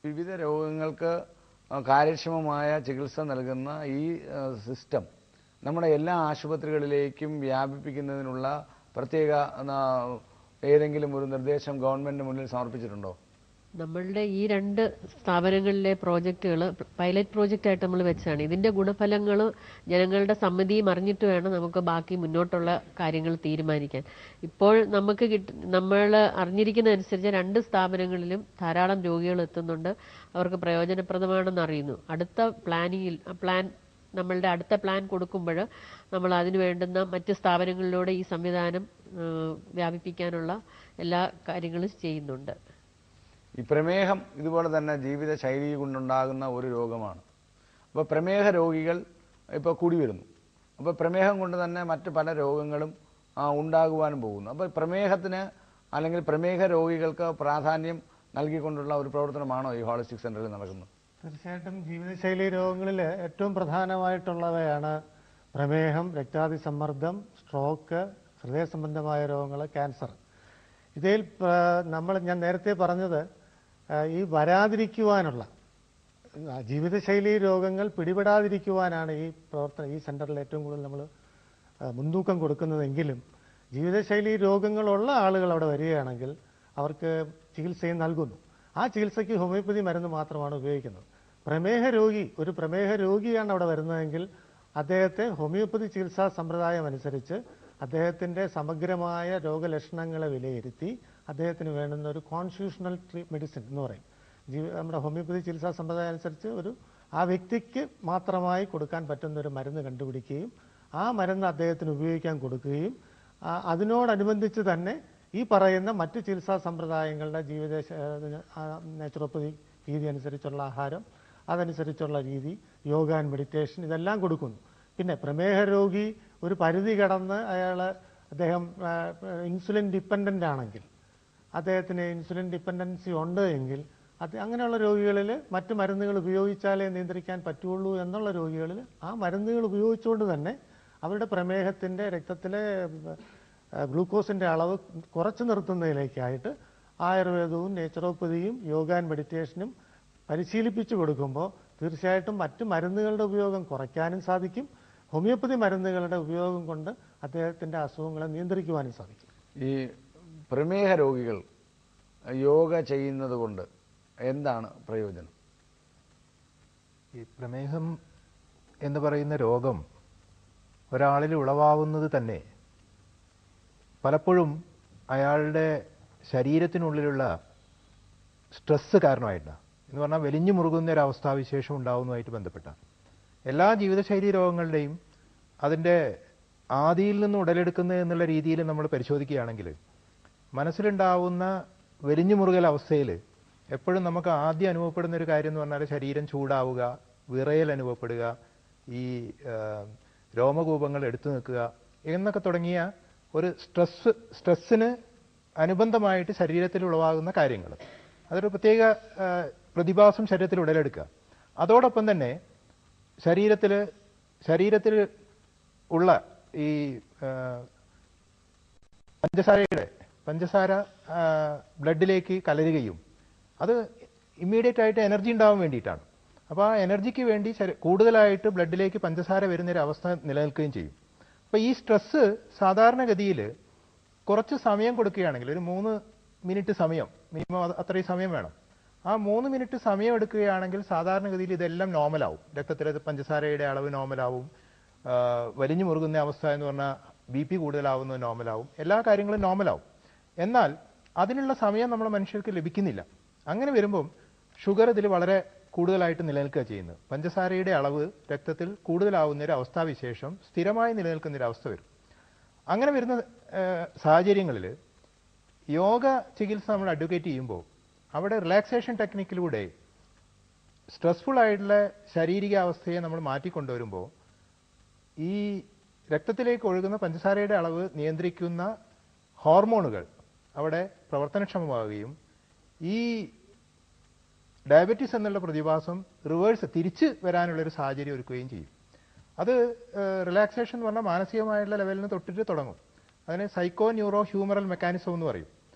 വിവിധ രോഗങ്ങൾക്ക് കാര്യക്ഷമമായ ചികിത്സ നൽകുന്ന ഈ സിസ്റ്റം നമ്മുടെ എല്ലാ ആശുപത്രികളിലേക്കും വ്യാപിപ്പിക്കുന്നതിനുള്ള പ്രത്യേക ഏതെങ്കിലും ഒരു നിർദ്ദേശം ഗവൺമെന്റിന് മുന്നിൽ സമർപ്പിച്ചിട്ടുണ്ടോ? നമ്മളുടെ ഈ 2 സ്ഥാപനങ്ങളിലെ പ്രോജക്റ്റുകൾ പൈലറ്റ് പ്രോജക്റ്റായിട്ട് നമ്മൾ വെച്ചാണ്. ഇതിൻ്റെ ഗുണഫലങ്ങൾ ജനങ്ങളുടെ സമ്മതിയും അറിഞ്ഞിട്ട് വേണം നമുക്ക് ബാക്കി മുന്നോട്ടുള്ള കാര്യങ്ങൾ തീരുമാനിക്കാൻ. ഇപ്പോൾ നമുക്ക് നമ്മൾ അറിഞ്ഞിരിക്കുന്ന അനുസരിച്ച് 2 സ്ഥാപനങ്ങളിലും ധാരാളം രോഗികൾ എത്തുന്നുണ്ട്, അവർക്ക് പ്രയോജനപ്രദമാണെന്ന് അറിയുന്നു. നമ്മളുടെ അടുത്ത പ്ലാൻ കൊടുക്കുമ്പോൾ നമ്മൾ അതിന് വേണ്ടുന്ന മറ്റ് സ്ഥാപനങ്ങളിലൂടെ ഈ സംവിധാനം വ്യാപിപ്പിക്കാനുള്ള എല്ലാ കാര്യങ്ങളും ചെയ്യുന്നുണ്ട്. ഈ പ്രമേഹം ഇതുപോലെ തന്നെ ജീവിതശൈലി കൊണ്ടുണ്ടാകുന്ന ഒരു രോഗമാണ്. അപ്പോൾ പ്രമേഹ രോഗികൾ ഇപ്പോൾ കൂടി വരുന്നു. അപ്പോൾ പ്രമേഹം കൊണ്ട് തന്നെ മറ്റ് പല രോഗങ്ങളും ഉണ്ടാകുവാനും പോകുന്നു. അപ്പോൾ പ്രമേഹത്തിന് അല്ലെങ്കിൽ പ്രമേഹ രോഗികൾക്ക് പ്രാധാന്യം നൽകിക്കൊണ്ടുള്ള ഒരു പ്രവർത്തനമാണോ ഈ ഹോളിസ്റ്റിക് സെൻ്ററിൽ നടക്കുന്നത്? തീർച്ചയായിട്ടും ജീവിതശൈലി രോഗങ്ങളിൽ ഏറ്റവും പ്രധാനമായിട്ടുള്ളവയാണ് പ്രമേഹം, രക്താതിസമ്മർദ്ദം, സ്ട്രോക്ക്, ഹൃദയ സംബന്ധമായ രോഗങ്ങൾ, ക്യാൻസർ. ഇതിൽ ഞാൻ നേരത്തെ പറഞ്ഞത് ഈ വരാതിരിക്കുവാനുള്ള ജീവിതശൈലി രോഗങ്ങൾ പിടിപെടാതിരിക്കുവാനാണ് ഈ സെൻ്ററിൽ ഏറ്റവും കൂടുതൽ നമ്മൾ മുൻതൂക്കം കൊടുക്കുന്നതെങ്കിലും ജീവിതശൈലി രോഗങ്ങളുള്ള ആളുകൾ അവിടെ വരികയാണെങ്കിൽ അവർക്ക് ചികിത്സയും നൽകുന്നു. ആ ചികിത്സയ്ക്ക് ഹോമിയോപ്പതി മരുന്ന് മാത്രമാണ് ഉപയോഗിക്കുന്നത്. ഒരു പ്രമേഹ രോഗിയാണ് അവിടെ വരുന്നതെങ്കിൽ അദ്ദേഹത്തെ ഹോമിയോപ്പതി ചികിത്സാ സമ്പ്രദായം അനുസരിച്ച് അദ്ദേഹത്തിൻ്റെ സമഗ്രമായ രോഗലക്ഷണങ്ങളെ വിലയിരുത്തി അദ്ദേഹത്തിന് വേണ്ടുന്ന ഒരു കോൺസ്റ്റിറ്റ്യൂഷണൽ മെഡിസിൻ എന്ന് പറയും. നമ്മുടെ ഹോമിയോപ്പതി ചികിത്സാ സമ്പ്രദായം അനുസരിച്ച് ആ വ്യക്തിക്ക് മാത്രമായി കൊടുക്കാൻ പറ്റുന്ന ഒരു മരുന്ന് കണ്ടുപിടിക്കുകയും ആ മരുന്ന് അദ്ദേഹത്തിന് ഉപയോഗിക്കാൻ കൊടുക്കുകയും അതിനോടനുബന്ധിച്ച് തന്നെ ഈ പറയുന്ന മറ്റ് ചികിത്സാ സമ്പ്രദായങ്ങളുടെ നാച്ചുറോപ്പതി രീതി അനുസരിച്ചുള്ള ആഹാരം, അതനുസരിച്ചുള്ള രീതി, യോഗ ആൻഡ് മെഡിറ്റേഷൻ ഇതെല്ലാം കൊടുക്കുന്നു. പിന്നെ പ്രമേഹ രോഗി ഒരു പരിധി കടന്ന് അദ്ദേഹം ഇൻസുലിൻ ഡിപ്പെൻഡൻ്റ് ആണെങ്കിൽ, അദ്ദേഹത്തിന് ഇൻസുലിൻ ഡിപ്പെൻഡൻസി ഉണ്ട് എങ്കിൽ അങ്ങനെയുള്ള രോഗികളിൽ മറ്റ് മരുന്നുകൾ ഉപയോഗിച്ചാലേ നിയന്ത്രിക്കാൻ പറ്റുള്ളൂ എന്നുള്ള രോഗികളിൽ ആ മരുന്നുകൾ ഉപയോഗിച്ചുകൊണ്ട് തന്നെ അവരുടെ പ്രമേഹത്തിൻ്റെ രക്തത്തിലെ ഗ്ലൂക്കോസിൻ്റെ അളവ് കുറച്ച് നിർത്തുന്നതിലേക്കായിട്ട് ആയുർവേദവും നേച്ചുറോപ്പതിയും യോഗ ആൻഡ് മെഡിറ്റേഷനും പരിശീലിപ്പിച്ചു കൊടുക്കുമ്പോൾ തീർച്ചയായിട്ടും മറ്റ് മരുന്നുകളുടെ ഉപയോഗം കുറയ്ക്കാനും സാധിക്കും. ഹോമിയോപ്പതി മരുന്നുകളുടെ ഉപയോഗം കൊണ്ട് അദ്ദേഹത്തിൻ്റെ അസുഖങ്ങളെ നിയന്ത്രിക്കുവാനും സാധിക്കും. ഈ പ്രമേഹ രോഗികൾ യോഗ ചെയ്യുന്നത് കൊണ്ട് എന്താണ് പ്രയോജനം? ഈ പ്രമേഹം എന്ന് പറയുന്ന രോഗം ഒരാളിൽ ഉളവാകുന്നത് തന്നെ പലപ്പോഴും അയാളുടെ ശരീരത്തിനുള്ളിലുള്ള സ്ട്രെസ്സ് കാരണമായിട്ടാണ്. എന്ന് പറഞ്ഞാൽ വലിഞ്ഞു മുറുകുന്ന ഒരു അവസ്ഥാവിശേഷം ഉണ്ടാകുന്നതുമായിട്ട് ബന്ധപ്പെട്ടാണ്. എല്ലാ ജീവിതശൈലി രോഗങ്ങളുടെയും അതിൻ്റെ ആദിയിൽ നിന്ന് ഉടലെടുക്കുന്നത് എന്നുള്ള രീതിയിൽ നമ്മൾ പരിശോധിക്കുകയാണെങ്കിൽ മനസ്സിലുണ്ടാവുന്ന വലിഞ്ഞു മുറുകൽ അവസ്ഥയിൽ എപ്പോഴും നമുക്ക് ആദ്യം അനുഭവപ്പെടുന്ന ഒരു കാര്യം എന്ന് പറഞ്ഞാൽ ശരീരം ചൂടാവുക, വിറയൽ അനുഭവപ്പെടുക, ഈ രോമകൂപങ്ങൾ എടുത്തു നിൽക്കുക എന്നൊക്കെ തുടങ്ങിയ ഒരു സ്ട്രെസ്സിന് അനുബന്ധമായിട്ട് ശരീരത്തിൽ ഉളവാകുന്ന കാര്യങ്ങൾ, അതൊരു പ്രത്യേക പ്രതിഭാസം ശരീരത്തിൽ ഉടലെടുക്കുക. അതോടൊപ്പം തന്നെ ശരീരത്തിൽ ഉള്ള ഈ പഞ്ചസാര ബ്ലഡിലേക്ക് കലരുകയും അത് ഇമ്മീഡിയറ്റ് ആയിട്ട് എനർജി ഉണ്ടാവാൻ വേണ്ടിയിട്ടാണ്. അപ്പോൾ ആ എനർജിക്ക് വേണ്ടി കൂടുതലായിട്ട് ബ്ലഡിലേക്ക് പഞ്ചസാര വരുന്നൊരു അവസ്ഥ നിലനിൽക്കുകയും ചെയ്യും. അപ്പോൾ ഈ സ്ട്രെസ്സ് സാധാരണഗതിയിൽ കുറച്ച് സമയം കൊടുക്കുകയാണെങ്കിൽ, ഒരു 3 മിനിറ്റ് സമയം മിനിമം, അത്രയും സമയം വേണം. ആ 3 മിനിറ്റ് സമയം എടുക്കുകയാണെങ്കിൽ സാധാരണഗതിയിൽ ഇതെല്ലാം നോർമലാവും. രക്തത്തിലെ പഞ്ചസാരയുടെ അളവ് നോർമലാവും, വലിഞ്ഞു മുറുകുന്ന അവസ്ഥ എന്ന് പറഞ്ഞാൽ BP കൂടുതലാവുന്നത് നോർമലാവും, എല്ലാ കാര്യങ്ങളും നോർമലാവും. എന്നാൽ അതിനുള്ള സമയം നമ്മുടെ മനുഷ്യർക്ക് ലഭിക്കുന്നില്ല. അങ്ങനെ വരുമ്പം ഷുഗർ ഇതിൽ വളരെ കൂടുതലായിട്ട് നിലനിൽക്കുക ചെയ്യുന്നത്. പഞ്ചസാരയുടെ അളവ് രക്തത്തിൽ കൂടുതലാവുന്ന ഒരു അവസ്ഥാവിശേഷം സ്ഥിരമായി നിലനിൽക്കുന്ന ഒരു അവസ്ഥ വരും. അങ്ങനെ വരുന്ന സാഹചര്യങ്ങളിൽ യോഗ ചികിത്സ നമ്മൾ അഡ്വക്കേറ്റ് ചെയ്യുമ്പോൾ അവിടെ റിലാക്സേഷൻ ടെക്നിക്കിലൂടെ സ്ട്രെസ്ഫുൾ ആയിട്ടുള്ള ശാരീരിക അവസ്ഥയെ നമ്മൾ മാറ്റിക്കൊണ്ടുവരുമ്പോൾ ഈ രക്തത്തിലേക്ക് ഒഴുകുന്ന പഞ്ചസാരയുടെ അളവ് നിയന്ത്രിക്കുന്ന ഹോർമോണുകൾ അവിടെ പ്രവർത്തനക്ഷമമാവുകയും ഈ ഡയബറ്റീസ് എന്നുള്ള പ്രതിഭാസം തിരിച്ച് വരാനുള്ളൊരു സാഹചര്യം ഒരുക്കുകയും ചെയ്യും. അത് റിലാക്സേഷൻ എന്ന് പറഞ്ഞാൽ മാനസികമായിട്ടുള്ള ലെവലിൽ നിന്ന് തൊട്ടിട്ട് തുടങ്ങും. അതിനെ സൈക്കോ ന്യൂറോ ഹ്യൂമറൽ മെക്കാനിസം എന്ന് പറയും.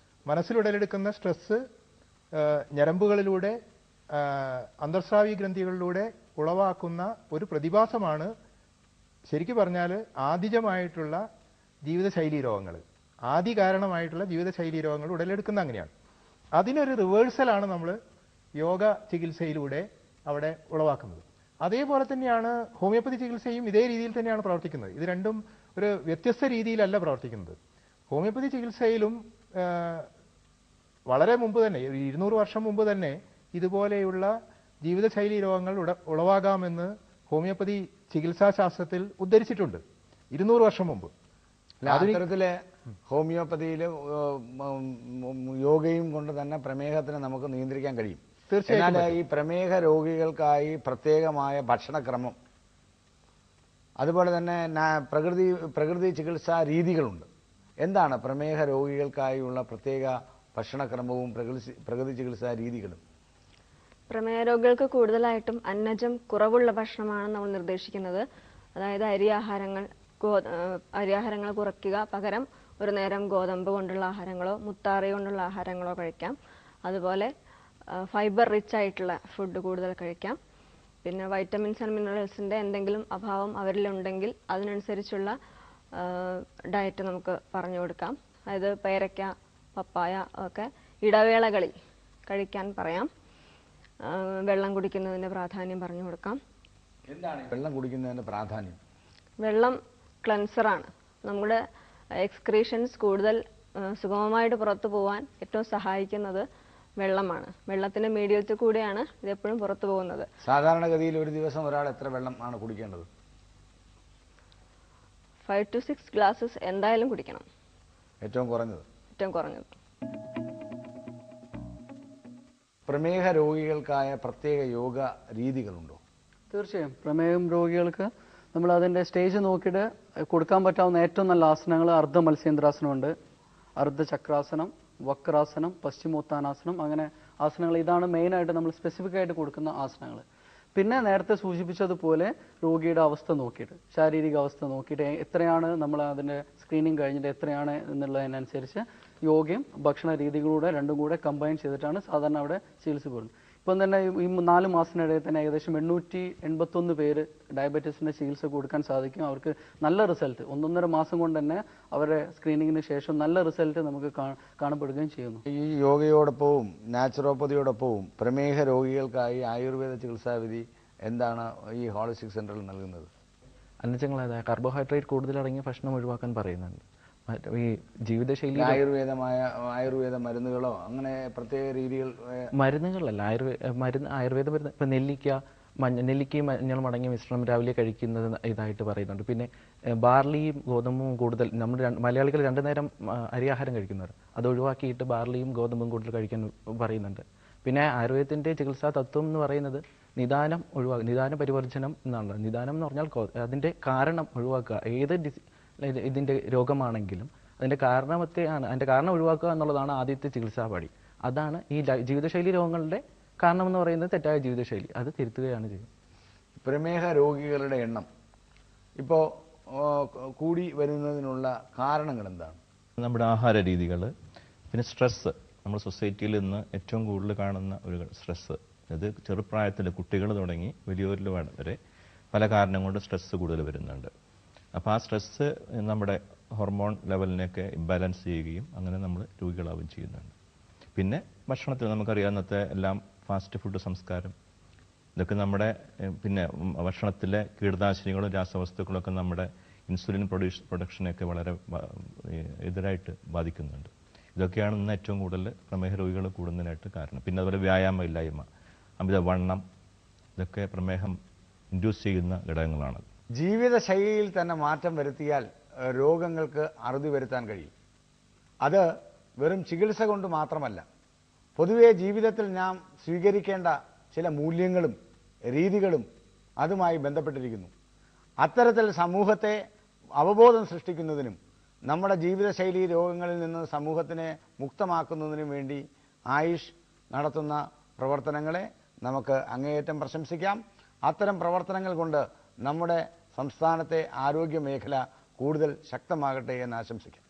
മനസ്സിലുടലെടുക്കുന്ന സ്ട്രെസ്സ് ഞരമ്പുകളിലൂടെ അന്തർസ്രാവി ഗ്രന്ഥികളിലൂടെ ഉളവാക്കുന്ന ഒരു പ്രതിഭാസമാണ് ശരിക്കും പറഞ്ഞാൽ ആദിജമായിട്ടുള്ള ജീവിതശൈലീ രോഗങ്ങൾ. ആദി കാരണമായിട്ടുള്ള ജീവിതശൈലീ രോഗങ്ങൾ ഉടലെടുക്കുന്ന അങ്ങനെയാണ്. അതിനൊരു റിവേഴ്സലാണ് നമ്മൾ യോഗ ചികിത്സയിലൂടെ അവിടെ ഉളവാക്കുന്നത്. അതേപോലെ തന്നെയാണ് ഹോമിയോപ്പതി ചികിത്സയും ഇതേ രീതിയിൽ തന്നെയാണ് പ്രവർത്തിക്കുന്നത്. ഇത് രണ്ടും ഒരു വ്യത്യസ്ത രീതിയിലല്ല പ്രവർത്തിക്കുന്നത്. ഹോമിയോപ്പതി ചികിത്സയിലും വളരെ മുമ്പ് തന്നെ 200 വർഷം മുമ്പ് തന്നെ ഇതുപോലെയുള്ള ജീവിതശൈലീ രോഗങ്ങൾ ഉളവാകാമെന്ന് ഹോമിയോപ്പതി ചികിത്സാശാസ്ത്രത്തിൽ ഉദ്ധരിച്ചിട്ടുണ്ട് 200 വർഷം മുമ്പ്. അത്തരത്തില് ഹോമിയോപ്പതിയില് യോഗയും കൊണ്ട് തന്നെ പ്രമേഹത്തിനെ നമുക്ക് നിയന്ത്രിക്കാൻ കഴിയും. എന്നാൽ ഈ പ്രമേഹ രോഗികൾക്കായി പ്രത്യേകമായ ഭക്ഷണക്രമം, അതുപോലെ തന്നെ പ്രകൃതി ചികിത്സാ രീതികളുണ്ട്. എന്താണ് പ്രമേഹ രോഗികൾക്കായുള്ള പ്രത്യേക ഭക്ഷണക്രമവും പ്രകൃതി ചികിത്സാ രീതികളും? പ്രമേഹ രോഗികൾക്ക് കൂടുതലായിട്ടും അന്നജം കുറവുള്ള ഭക്ഷണമാണ് നമ്മൾ നിർദ്ദേശിക്കുന്നത്. അതായത് അരിയാഹാരങ്ങൾ കുറയ്ക്കുക, പകരം ഒരു നേരം ഗോതമ്പ് കൊണ്ടുള്ള ആഹാരങ്ങളോ മുത്താറി കൊണ്ടുള്ള ആഹാരങ്ങളോ കഴിക്കാം. അതുപോലെ ഫൈബർ റിച്ച് ആയിട്ടുള്ള ഫുഡ് കൂടുതൽ കഴിക്കാം. പിന്നെ വൈറ്റമിൻസ് ആൻഡ് മിനറൽസിന്റെ എന്തെങ്കിലും അഭാവം അവരിലുണ്ടെങ്കിൽ അതിനനുസരിച്ചുള്ള ഡയറ്റ് നമുക്ക് പറഞ്ഞു കൊടുക്കാം. അതായത് പേരയ്ക്ക, പപ്പായ ഒക്കെ ഇടവേളകളിൽ കഴിക്കാൻ പറയാം. വെള്ളം കുടിക്കുന്നതിന്റെ പ്രാധാന്യം പറഞ്ഞു കൊടുക്കാം. എന്താണ് വെള്ളം കുടിക്കുന്നതിന്റെ പ്രാധാന്യം? വെള്ളം ക്ലൻസറാണ്. നമ്മുടെ എക്സ്ക്രീഷൻസ് കൂടുതൽ സുഗമമായിട്ട് പുറത്തു പോകാൻ ഏറ്റവും സഹായിക്കുന്നത് വെള്ളമാണ്. വെള്ളത്തിന്റെ മീഡിയത്തിൽ കൂടെയാണ് ഇതെപ്പോഴും പുറത്തു പോകുന്നത്. സാധാരണഗതിയിൽ ഒരു ദിവസം ഒരാൾ എത്ര വെള്ളം ആണ് കുടിക്കേണ്ടത്? 5 to 6 ഗ്ലാസസ് എന്തായാലും കുടിക്കണം. ഏറ്റവും കുറഞ്ഞത്. പ്രമേഹ രോഗികൾക്കായ പ്രത്യേക യോഗ രീതികളുണ്ടോ? തീർച്ചയായും. പ്രമേഹം രോഗികൾക്ക് നമ്മൾ അതിന്റെ സ്റ്റേജ് നോക്കിയിട്ട് കൊടുക്കാൻ പറ്റാവുന്ന ഏറ്റവും നല്ല ആസനങ്ങൾ അർദ്ധ മത്സ്യേന്ദ്രാസനമുണ്ട്, അർദ്ധ ചക്രാസനം, വക്രാസനം, പശ്ചിമോത്താനാസനം, അങ്ങനെ ആസനങ്ങൾ. ഇതാണ് മെയിനായിട്ട് നമ്മൾ സ്പെസിഫിക് ആയിട്ട് കൊടുക്കുന്ന ആസനങ്ങൾ. പിന്നെ നേരത്തെ സൂചിപ്പിച്ചതുപോലെ രോഗിയുടെ അവസ്ഥ നോക്കിയിട്ട്, ശാരീരിക അവസ്ഥ നോക്കിയിട്ട് എത്രയാണ് നമ്മൾ അതിന്റെ സ്ക്രീനിങ് കഴിഞ്ഞിട്ട് എത്രയാണ് എന്നുള്ളതിനനുസരിച്ച് യോഗയും ഭക്ഷണ രീതികളൂടെ രണ്ടും കൂടെ കമ്പൈൻ ചെയ്തിട്ടാണ് സാധാരണ അവിടെ ചികിത്സ പോകുന്നത്. ഇപ്പം തന്നെ ഈ 4 മാസത്തിനിടയിൽ തന്നെ ഏകദേശം 881 പേര് ഡയബറ്റീസിന്റെ ചികിത്സ കൊടുക്കാൻ സാധിക്കും. അവർക്ക് നല്ല റിസൾട്ട് 1.5 മാസം കൊണ്ട് തന്നെ അവരുടെ സ്ക്രീനിങ്ങിന് ശേഷം നല്ല റിസൾട്ട് നമുക്ക് കാണപ്പെടുകയും ചെയ്യുന്നു. ഈ യോഗയോടൊപ്പവും നാച്ചുറോപ്പതിയോടൊപ്പവും പ്രമേഹ രോഗികൾക്കായി ആയുർവേദ ചികിത്സാവിധി എന്താണ് ഈ ഹോളിസ്റ്റിക് സെന്ററിൽ നൽകുന്നത്? അന്നജങ്ങളായ കാർബോഹൈഡ്രേറ്റ് കൂടുതലടങ്ങിയ ഭക്ഷണം ഒഴിവാക്കാൻ പറയുന്നുണ്ട്. ഈ ജീവിതശൈലി ആയുർവേദ മരുന്നുകളോ അങ്ങനെ പ്രത്യേക രീതികൾ? മരുന്നുകളല്ല, ആയുർവേദ മരുന്ന്. ഇപ്പം നെല്ലിക്കയും മഞ്ഞളും അടങ്ങിയ മിശ്രണം രാവിലെ കഴിക്കുന്നത് ഇതായിട്ട് പറയുന്നുണ്ട്. പിന്നെ ബാർലിയും ഗോതമ്പും കൂടുതൽ, നമ്മൾ മലയാളികൾ 2 നേരം അരിയാഹാരം കഴിക്കുന്നവർ, അത് ഒഴിവാക്കിയിട്ട് ബാർലിയും ഗോതമ്പും കൂടുതൽ കഴിക്കാൻ പറയുന്നുണ്ട്. പിന്നെ ആയുർവേദത്തിന്റെ ചികിത്സാ തത്വം എന്ന് പറയുന്നത് നിദാന പരിവർജനം എന്നാണല്ലോ. നിദാനം എന്ന് പറഞ്ഞാൽ അതിന്റെ കാരണം ഒഴിവാക്കുക. ഏത് ഇതിന്റെ രോഗമാണെങ്കിലും അതിന്റെ കാരണം ഒഴിവാക്കുക എന്നുള്ളതാണ് ആദ്യത്തെ ചികിത്സാപടി. അതാണ് ഈ ജീവിതശൈലി രോഗങ്ങളുടെ കാരണം എന്ന് പറയുന്നത് തെറ്റായ ജീവിതശൈലി. അത് തിരുത്തുകയാണ് ചെയ്യുന്നത്. പ്രമേഹ രോഗികളുടെ എണ്ണം ഇപ്പോൾ കൂടി വരുന്നതിനുള്ള കാരണങ്ങൾ എന്താണ്? നമ്മുടെ ആഹാര രീതികൾ, പിന്നെ സ്ട്രെസ്. നമ്മുടെ സൊസൈറ്റിയിൽ ഇന്ന് ഏറ്റവും കൂടുതൽ കാണുന്ന ഒരു സ്ട്രെസ്, അത് ചെറുപ്രായത്തിൽ കുട്ടികൾ തുടങ്ങി വലിയവരിൽ വരെ പല കാരണം കൊണ്ട് സ്ട്രെസ് കൂടുതൽ വരുന്നുണ്ട്. അപ്പോൾ ആ സ്ട്രെസ് നമ്മുടെ ഹോർമോൺ ലെവലിനെയൊക്കെ ഇംബാലൻസ് ചെയ്യുകയും അങ്ങനെ നമ്മൾ രോഗികളാവുകയും ചെയ്യുന്നുണ്ട്. പിന്നെ ഭക്ഷണത്തിൽ നമുക്കറിയാവുന്നത്തെ എല്ലാം ഫാസ്റ്റ് ഫുഡ് സംസ്കാരം, ഇതൊക്കെ നമ്മുടെ പിന്നെ ഭക്ഷണത്തിലെ കീടനാശിനികളും രാസവസ്തുക്കളൊക്കെ നമ്മുടെ ഇൻസുലിൻ പ്രൊഡക്ഷനെയൊക്കെ വളരെ എതിരായിട്ട് ബാധിക്കുന്നുണ്ട്. ഇതൊക്കെയാണ് ഇന്ന് ഏറ്റവും കൂടുതൽ പ്രമേഹ രോഗികൾ കൂടുന്നതിനായിട്ട് കാരണം. പിന്നെ അതുപോലെ വ്യായാമം ഇല്ലായ്മ, അമിതവണ്ണം, ഇതൊക്കെ പ്രമേഹം ഇൻഡ്യൂസ് ചെയ്യുന്ന ഘടകങ്ങളാണ്. ജീവിതശൈലിയിൽ തന്നെ മാറ്റം വരുത്തിയാൽ രോഗങ്ങൾക്ക് അറുതി വരുത്താൻ കഴിയും. അത് വെറും ചികിത്സ കൊണ്ട് മാത്രമല്ല, പൊതുവെ ജീവിതത്തിൽ നാം സ്വീകരിക്കേണ്ട ചില മൂല്യങ്ങളും രീതികളും അതുമായി ബന്ധപ്പെട്ടിരിക്കുന്നു. അത്തരത്തിൽ സമൂഹത്തെ അവബോധം സൃഷ്ടിക്കുന്നതിനും നമ്മുടെ ജീവിതശൈലി രോഗങ്ങളിൽ നിന്ന് സമൂഹത്തിനെ മുക്തമാക്കുന്നതിനും വേണ്ടി ആയുഷ് നടത്തുന്ന പ്രവർത്തനങ്ങളെ നമുക്ക് അങ്ങേയറ്റം പ്രശംസിക്കാം. അത്തരം പ്രവർത്തനങ്ങൾ കൊണ്ട് നമ്മുടെ സംസ്ഥാനത്തെ ആരോഗ്യ മേഖല കൂടുതൽ ശക്തമാകട്ടെ എന്ന് ആശംസിക്കാം.